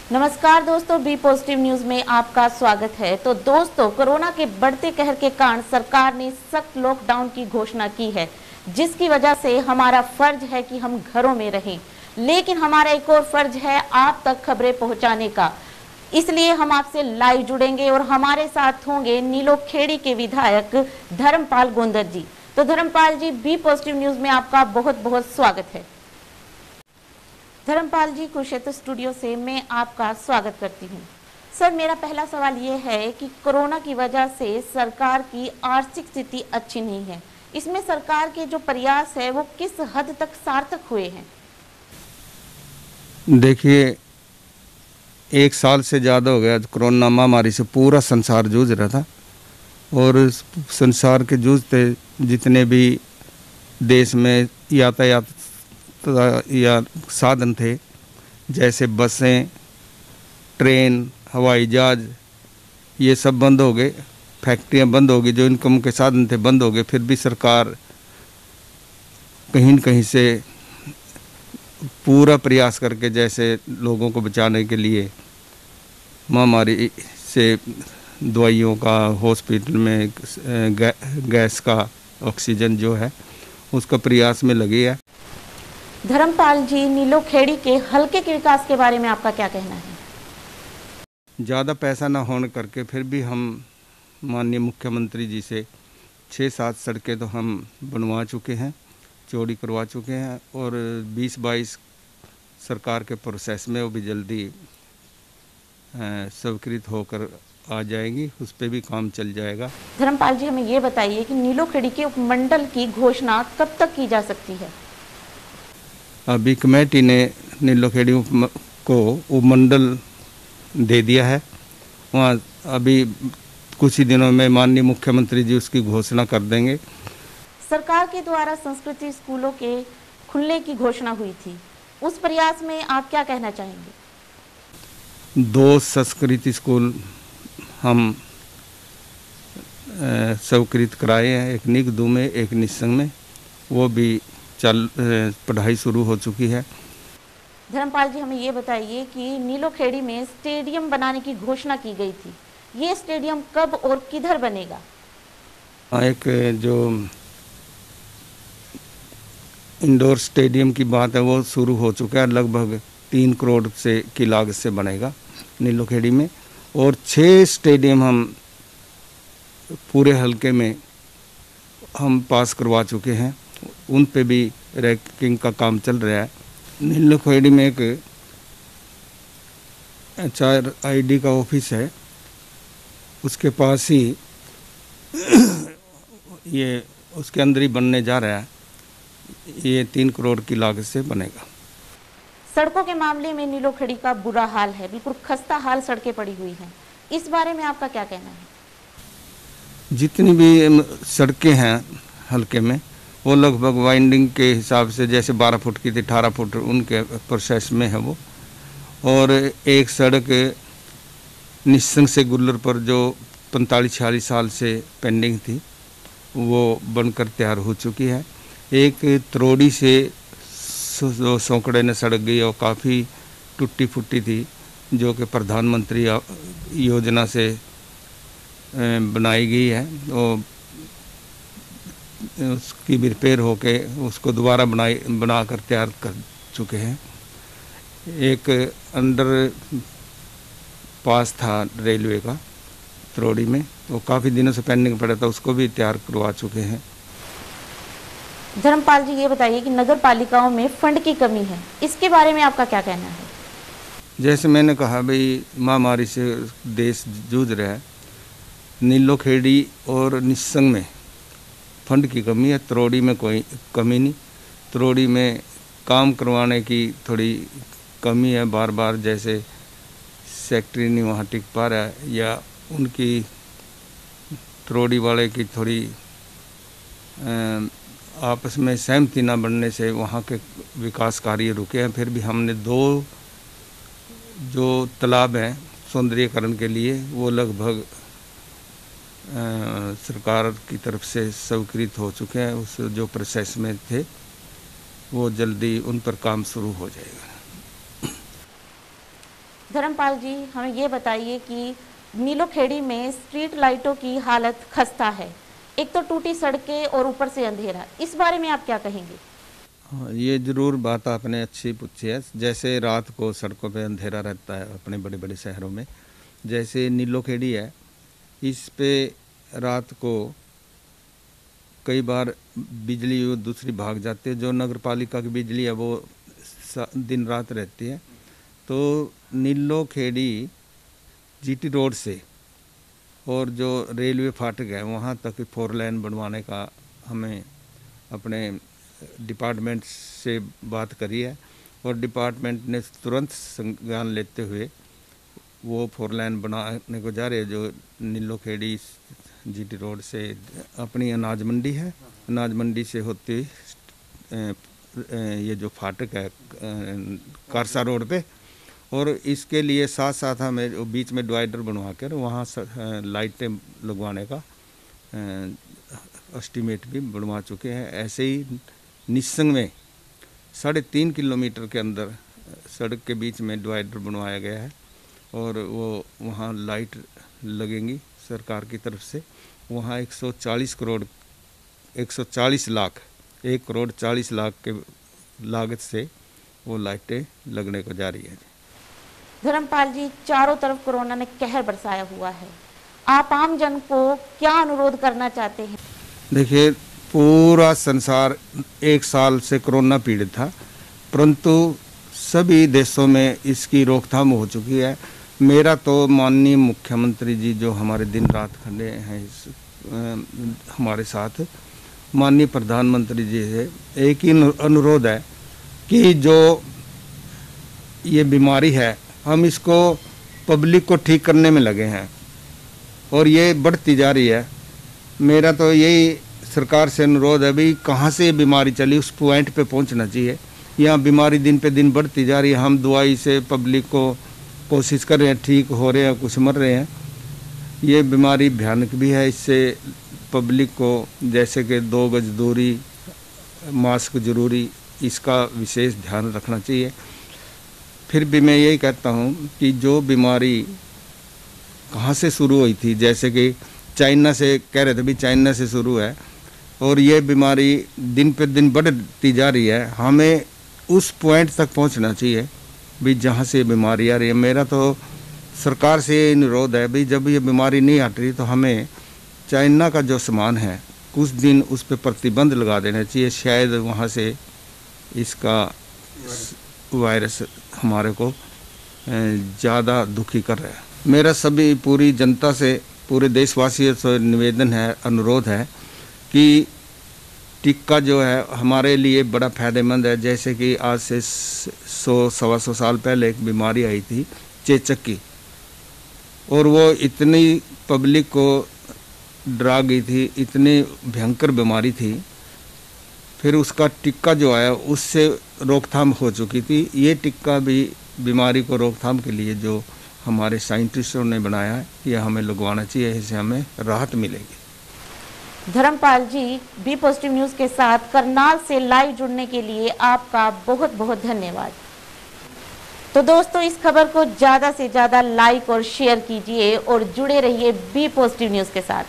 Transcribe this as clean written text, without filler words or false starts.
नमस्कार दोस्तों, B positive news में आपका स्वागत है। तो दोस्तों, कोरोना के बढ़ते कहर के कारण सरकार ने सख्त लॉकडाउन की घोषणा की है, जिसकी वजह से हमारा फर्ज है कि हम घरों में रहें। लेकिन हमारा एक और फर्ज है आप तक खबरें पहुंचाने का। इसलिए हम आपसे लाइव जुड़ेंगे और हमारे साथ होंगे नीलोखेड़ी के विधायक धर्मपाल गोंदर जी। तो धर्मपाल जी, बी पॉजिटिव न्यूज में आपका बहुत बहुत स्वागत है। धर्मपाल जी, कुरुक्षेत्र स्टूडियो से मैं आपका स्वागत करती हूँ। सर, मेरा पहला सवाल ये है कि कोरोना की वजह से सरकार की आर्थिक स्थिति अच्छी नहीं है। इसमें सरकार के जो प्रयास है वो किस हद तक सार्थक हुए हैं? देखिए, 1 साल से ज़्यादा हो गया कोरोना महामारी से पूरा संसार जूझ रहा था। और संसार के जूझते जितने भी देश में यातायात या साधन थे, जैसे बसें, ट्रेन, हवाई जहाज, ये सब बंद हो गए। फैक्ट्रियां बंद हो गई, जो इनकम के साधन थे बंद हो गए। फिर भी सरकार कहीं न कहीं से पूरा प्रयास करके जैसे लोगों को बचाने के लिए महामारी से दवाइयों का, हॉस्पिटल में गैस का, ऑक्सीजन जो है उसका प्रयास में लगी है। धर्मपाल जी, नीलोखेड़ी के हल्के के विकास के बारे में आपका क्या कहना है? ज़्यादा पैसा ना होने करके फिर भी हम माननीय मुख्यमंत्री जी से 6-7 सड़कें तो हम बनवा चुके हैं, चौड़ी करवा चुके हैं। और 20-22 सरकार के प्रोसेस में वो भी जल्दी स्वीकृत होकर आ जाएगी, उस पर भी काम चल जाएगा। धर्मपाल जी, हमें ये बताइए कि नीलोखेड़ी के उपमंडल की घोषणा कब तक की जा सकती है? अभी कमेटी ने नीलोखेड़ी को उपमंडल दे दिया है। वहाँ अभी कुछ ही दिनों में माननीय मुख्यमंत्री जी उसकी घोषणा कर देंगे। सरकार के द्वारा संस्कृति स्कूलों के खुलने की घोषणा हुई थी, उस प्रयास में आप क्या कहना चाहेंगे? 2 संस्कृति स्कूल हम स्वीकृत कराए हैं, एक निगदू में, एक निस्संग में। वो भी पढ़ाई शुरू हो चुकी है। धर्मपाल जी, हमें ये बताइए कि नीलोखेड़ी में स्टेडियम बनाने की घोषणा की गई थी, ये स्टेडियम कब और किधर बनेगा? एक जो इंडोर स्टेडियम की बात है वो शुरू हो चुका है, लगभग 3 करोड़ से की लागत से बनेगा नीलोखेड़ी में। और 6 स्टेडियम हम पूरे हलके में हम पास करवा चुके हैं, उन पे भी रैंकिंग का काम चल रहा है। नीलोखेड़ी में एक HRID का ऑफिस है, उसके पास ही ये उसके अंदर ही बनने जा रहा है। ये 3 करोड़ की लागत से बनेगा। सड़कों के मामले में नीलोखेड़ी का बुरा हाल है, बिल्कुल खस्ता हाल सड़कें पड़ी हुई हैं, इस बारे में आपका क्या कहना है? जितनी भी सड़कें हैं हल्के में वो लगभग वाइंडिंग के हिसाब से, जैसे 12 फुट की थी 18 फुट उनके प्रोसेस में है वो। और एक सड़क निस्संग से गुल्लर पर जो 45-46 साल से पेंडिंग थी वो बनकर तैयार हो चुकी है। एक त्रोड़ी से सौकड़े ने सड़क गई और काफ़ी टूटी फूटी थी, जो कि प्रधानमंत्री योजना से बनाई गई है। तो उसकी भी रिपेयर होके उसको दोबारा बनाकर तैयार कर चुके हैं। एक अंडर पास था रेलवे का त्रोड़ी में, वो काफ़ी दिनों से पेंडिंग पड़ा था, उसको भी तैयार करवा चुके हैं। धर्मपाल जी, ये बताइए कि नगर पालिकाओं में फंड की कमी है, इसके बारे में आपका क्या कहना है? जैसे मैंने कहा भाई, महामारी से देश जूझ रहा है। नीलोखेड़ी और निस्संग में फंड की कमी है, त्रोड़ी में कोई कमी नहीं। त्रोड़ी में काम करवाने की थोड़ी कमी है, बार बार जैसे सेक्रेटरी नहीं वहाँ टिक पा रहा है, या उनकी त्रोड़ी वाले की थोड़ी आपस में सहमति न बनने से वहाँ के विकास कार्य रुके हैं। फिर भी हमने 2 जो तालाब हैं सौंदर्यीकरण के लिए, वो लगभग सरकार की तरफ से स्वीकृत हो चुके हैं। उस जो प्रोसेस में थे वो जल्दी उन पर काम शुरू हो जाएगा। धर्मपाल जी, हमें ये बताइए कि नीलोखेड़ी में स्ट्रीट लाइटों की हालत खस्ता है। एक तो टूटी सड़कें और ऊपर से अंधेरा, इस बारे में आप क्या कहेंगे? हाँ, ये ज़रूर बात आपने अच्छी पूछी है। जैसे रात को सड़कों पे अंधेरा रहता है अपने बड़े बड़े शहरों में, जैसे नीलोखेड़ी है, इस पे रात को कई बार बिजली दूसरी भाग जाती है। जो नगर पालिका की बिजली है वो दिन रात रहती है। तो नीलोखेड़ी जीटी रोड से और जो रेलवे फाटक है वहाँ तक 4 लेन बनवाने का हमें अपने डिपार्टमेंट से बात करी है, और डिपार्टमेंट ने तुरंत संज्ञान लेते हुए वो 4 लेन बनाने को जा रहे हैं। जो नीलोखेड़ी जीटी रोड से अपनी अनाज मंडी है, अनाज मंडी से होते ये जो फाटक है कारसा रोड पे, और इसके लिए साथ साथ हमें बीच में डिवाइडर बनवा कर वहाँ लाइटें लगवाने का एस्टीमेट भी बनवा चुके हैं। ऐसे ही निस्संग में 3.5 किलोमीटर के अंदर सड़क के बीच में डिवाइडर बनवाया गया है, और वो वहाँ लाइट लगेंगी सरकार की तरफ से। वहाँ 140 लाख 1,40 लाख के लागत से वो लाइटें लगने को जा रही है। धर्मपाल जी, चारों तरफ कोरोना ने कहर बरसाया हुआ है, आप आम जन को क्या अनुरोध करना चाहते हैं? देखिए, पूरा संसार 1 साल से कोरोना पीड़ित था, परंतु सभी देशों में इसकी रोकथाम हो चुकी है। मेरा तो माननीय मुख्यमंत्री जी जो हमारे दिन रात खड़े हैं हमारे साथ, माननीय प्रधानमंत्री जी से एक ही अनुरोध है कि जो ये बीमारी है हम इसको पब्लिक को ठीक करने में लगे हैं, और ये बढ़ती जा रही है। मेरा तो यही सरकार से अनुरोध है, भाई कहाँ से ये बीमारी चली उस पॉइंट पे पहुँचना चाहिए। यहाँ बीमारी दिन पे दिन बढ़ती जा रही है, हम दवाई से पब्लिक को कोशिश कर रहे हैं, ठीक हो रहे हैं, कुछ मर रहे हैं। ये बीमारी भयानक भी है, इससे पब्लिक को जैसे कि 2 गज दूरी, मास्क जरूरी, इसका विशेष ध्यान रखना चाहिए। फिर भी मैं यही कहता हूँ कि जो बीमारी कहाँ से शुरू हुई थी, जैसे कि चाइना से कह रहे थे भी चाइना से शुरू है, और ये बीमारी दिन पे दिन बढ़ती जा रही है। हमें उस पॉइंट तक पहुँचना चाहिए भी जहाँ से बीमारी आ रही है। मेरा तो सरकार से अनुरोध है भी जब ये बीमारी नहीं हट रही तो हमें चाइना का जो सामान है कुछ दिन उस पर प्रतिबंध लगा देना चाहिए। शायद वहाँ से इसका वायरस हमारे को ज़्यादा दुखी कर रहा है। मेरा सभी पूरी जनता से, पूरे देशवासियों से निवेदन है, अनुरोध है कि टीका जो है हमारे लिए बड़ा फ़ायदेमंद है। जैसे कि आज से 100-125 साल पहले एक बीमारी आई थी चेचक की, और वो इतनी पब्लिक को डरा गई थी, इतनी भयंकर बीमारी थी। फिर उसका टीका जो आया उससे रोकथाम हो चुकी थी। ये टीका भी बीमारी को रोकथाम के लिए जो हमारे साइंटिस्टों ने बनाया है, यह हमें लगवाना चाहिए, इससे हमें राहत मिलेगी। धर्मपाल जी, बी पॉजिटिव न्यूज़ के साथ करनाल से लाइव जुड़ने के लिए आपका बहुत बहुत धन्यवाद। तो दोस्तों, इस खबर को ज़्यादा से ज़्यादा लाइक और शेयर कीजिए और जुड़े रहिए बी पॉजिटिव न्यूज़ के साथ।